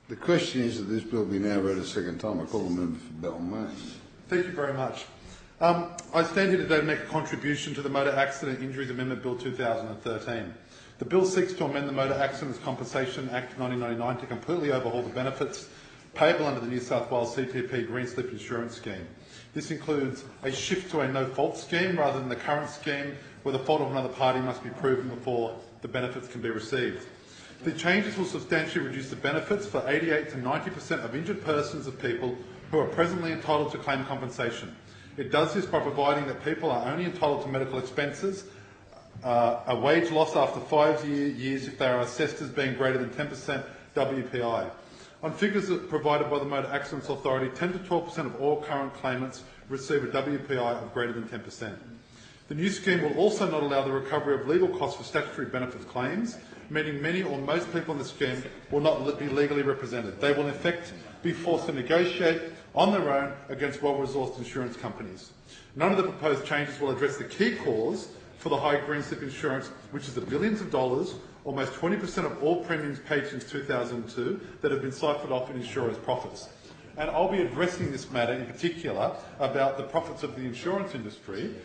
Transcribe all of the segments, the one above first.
The question is that this bill be now read a second time. I call the member for Balmain. Thank you very much. I stand here today to make a contribution to the Motor Accident Injuries Amendment Bill 2013. The bill seeks to amend the Motor Accidents Compensation Act 1999 to completely overhaul the benefits payable under the New South Wales CTP Green Slip insurance scheme. This includes a shift to a no-fault scheme rather than the current scheme where the fault of another party must be proven before the benefits can be received. The changes will substantially reduce the benefits for 88 to 90% of injured persons of people who are presently entitled to claim compensation. It does this by providing that people are only entitled to medical expenses, a wage loss after 5 years if they are assessed as being greater than 10% WPI. On figures provided by the Motor Accidents Authority, 10 to 12% of all current claimants receive a WPI of greater than 10%. The new scheme will also not allow the recovery of legal costs for statutory benefits claims, meaning many or most people in the scheme will not be legally represented. They will in effect be forced to negotiate on their own against well-resourced insurance companies. None of the proposed changes will address the key cause for the high green slip insurance, which is the billions of dollars, almost 20% of all premiums paid since 2002, that have been siphoned off in insurers' profits. And I'll be addressing this matter in particular about the profits of the insurance industry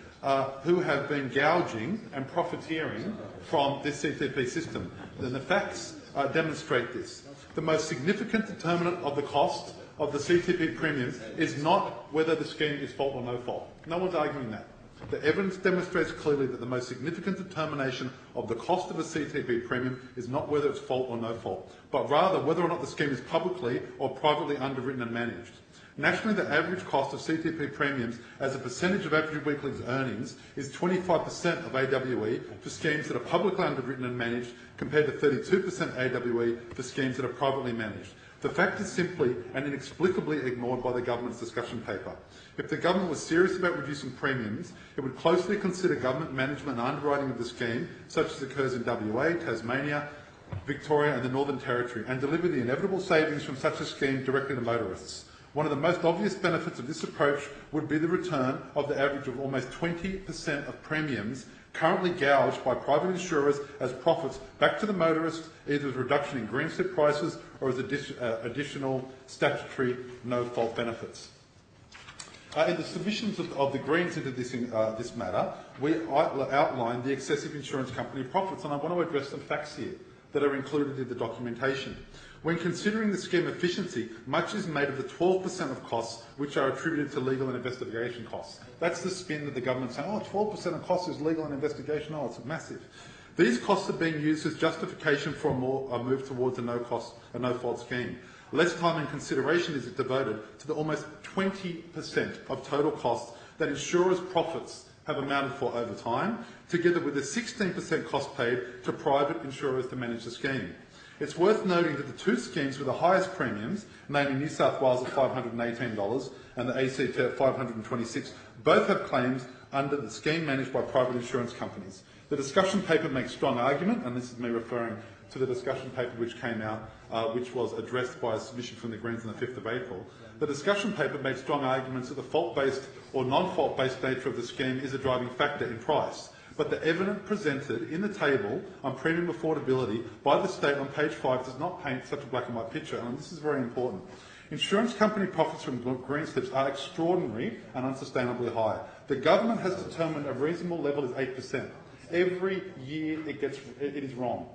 who have been gouging and profiteering from this CTP system. And the facts demonstrate this. The most significant determinant of the cost of the CTP premiums is not whether the scheme is fault or no fault. No one's arguing that. The evidence demonstrates clearly that the most significant determination of the cost of a CTP premium is not whether it's fault or no fault, but rather whether or not the scheme is publicly or privately underwritten and managed. Nationally, the average cost of CTP premiums as a percentage of average weekly earnings is 25% of AWE for schemes that are publicly underwritten and managed, compared to 32% AWE for schemes that are privately managed. The fact is simply and inexplicably ignored by the government's discussion paper. If the government was serious about reducing premiums, it would closely consider government management and underwriting of the scheme, such as occurs in WA, Tasmania, Victoria and the Northern Territory, and deliver the inevitable savings from such a scheme directly to motorists. One of the most obvious benefits of this approach would be the return of the average of almost 20% of premiums currently gouged by private insurers as profits back to the motorist, either as a reduction in green slip prices or as additional statutory no-fault benefits. In the submissions of the Greens into this matter, we outlined the excessive insurance company profits, and I want to address some facts here that are included in the documentation. When considering the scheme efficiency, much is made of the 12% of costs which are attributed to legal and investigation costs. That's the spin that the government's saying, 12% of costs is legal and investigation, it's massive. These costs are being used as justification for a move towards a no-fault scheme. Less time and consideration is devoted to the almost 20% of total costs that insurers' profits have amounted for over time, together with the 16% cost paid to private insurers to manage the scheme. It's worth noting that the two schemes with the highest premiums, namely New South Wales at $518 and the ACT at $526, both have claims under the scheme managed by private insurance companies. The discussion paper makes strong argument, and this is me referring to the discussion paper which came out, which was addressed by a submission from the Greens on the 5th of April. The discussion paper made strong arguments that the fault-based or non-fault-based nature of the scheme is a driving factor in price. But the evidence presented in the table on premium affordability by the state on page 5 does not paint such a black and white picture, and this is very important. Insurance company profits from green slips are extraordinary and unsustainably high. The government has determined a reasonable level is 8%. Every year it is wrong.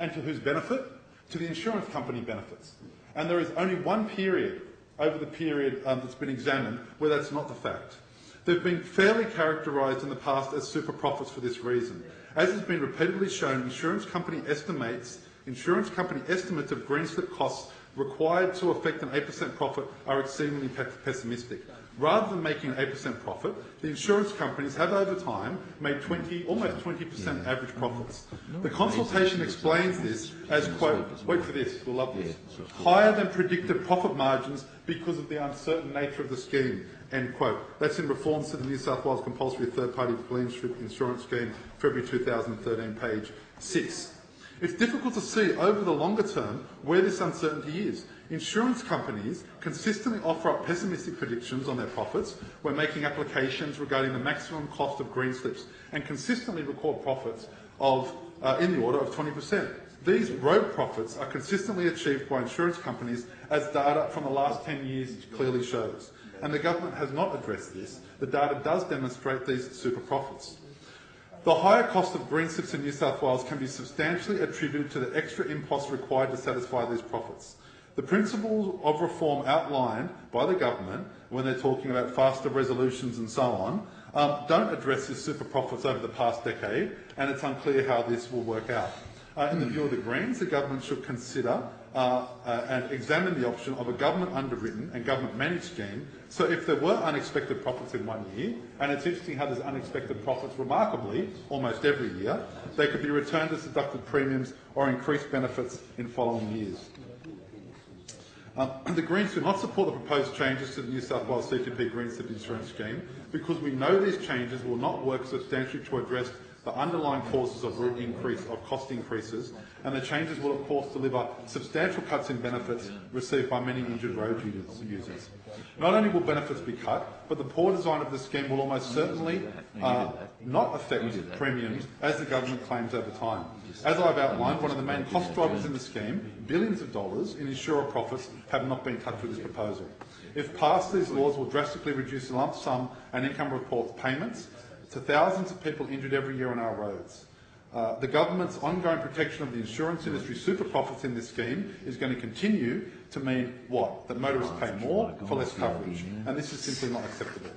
And to whose benefit? To the insurance company benefits. And there is only one period over the period that's been examined where that's not the fact. They've been fairly characterised in the past as super profits for this reason. As has been repeatedly shown, insurance company estimates of green slip costs required to affect an 8% profit are exceedingly pessimistic. Rather than making an 8% profit, the insurance companies have over time made almost 20% average profits. The consultation explains this as, quote, wait for this, we'll love this, higher than predicted profit margins because of the uncertain nature of the scheme, end quote. That's in Reforms to the New South Wales Compulsory Third-Party Green Slip Insurance Scheme, February 2013, page 6. It's difficult to see over the longer term where this uncertainty is. Insurance companies consistently offer up pessimistic predictions on their profits when making applications regarding the maximum cost of green slips and consistently record profits in the order of 20%. These road profits are consistently achieved by insurance companies, as data from the last 10 years clearly shows. And the government has not addressed this. The data does demonstrate these super profits. The higher cost of green slips in New South Wales can be substantially attributed to the extra imposts required to satisfy these profits. The principles of reform outlined by the government when they're talking about faster resolutions and so on don't address this super profits over the past decade, and it's unclear how this will work out. In the view of the Greens, the government should consider and examine the option of a government underwritten and government managed scheme. So if there were unexpected profits in 1 year, and it's interesting how there's unexpected profits remarkably almost every year, they could be returned as deducted premiums or increased benefits in following years. The Greens do not support the proposed changes to the New South Wales CTP Green Slip insurance scheme because we know these changes will not work substantially to address the underlying causes of cost increases, and the changes will of course deliver substantial cuts in benefits received by many injured road users. Not only will benefits be cut, but the poor design of the scheme will almost certainly not affect premiums as the government claims over time. As I've outlined, one of the main cost drivers in the scheme, billions of dollars in insurer profits, have not been touched with this proposal. If passed, these laws will drastically reduce the lump sum and income report payments to thousands of people injured every year on our roads. The government's ongoing protection of the insurance industry super profits in this scheme is going to continue to mean what? That motorists pay more for less coverage, and this is simply not acceptable.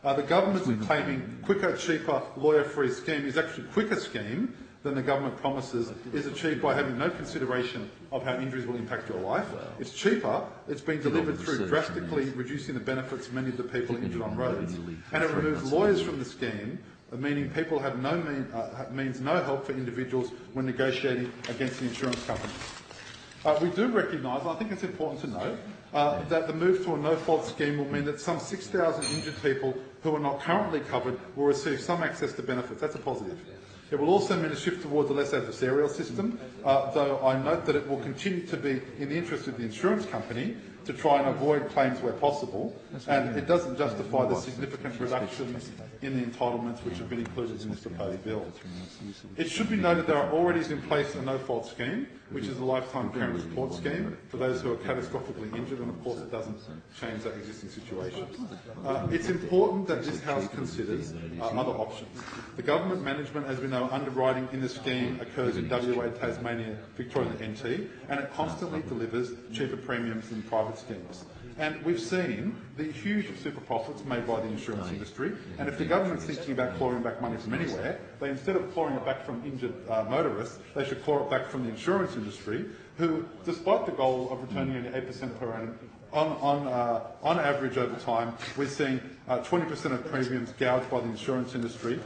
The government's claiming quicker, cheaper, lawyer-free scheme is actually a quicker scheme than the government promises, is achieved by having no consideration of how injuries will impact your life. It's cheaper, it's been delivered through drastically reducing the benefits of many of the people injured on roads, and it removes lawyers from the scheme, meaning people have means no help for individuals when negotiating against the insurance company. We do recognise, and I think it's important to note, that the move to a no-fault scheme will mean that some 6,000 injured people who are not currently covered will receive some access to benefits. That's a positive. It will also mean a shift towards a less adversarial system, though I note that it will continue to be in the interest of the insurance company to try and avoid claims where possible, and it doesn't justify the significant reductions in the entitlements which have been included in this proposed bill. It should be noted there are already in place a no-fault scheme, which is a lifetime parent support scheme for those who are catastrophically injured, and of course it doesn't change that existing situation. It's important that this House considers other options. The government management, as we know, underwriting in the scheme occurs in WA, Tasmania, Victoria and NT, and it constantly delivers cheaper premiums than private schemes. And we've seen the huge super profits made by the insurance industry, and if the government's thinking about clawing back money from anywhere, they, instead of clawing it back from injured motorists, they should claw it back from the insurance industry, who, despite the goal of returning only 8% per annum, on average over time, we're seeing 20% of premiums gouged by the insurance industry,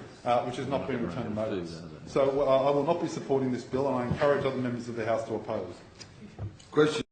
which is not being returned to motorists. So I will not be supporting this bill, and I encourage other members of the House to oppose. Question.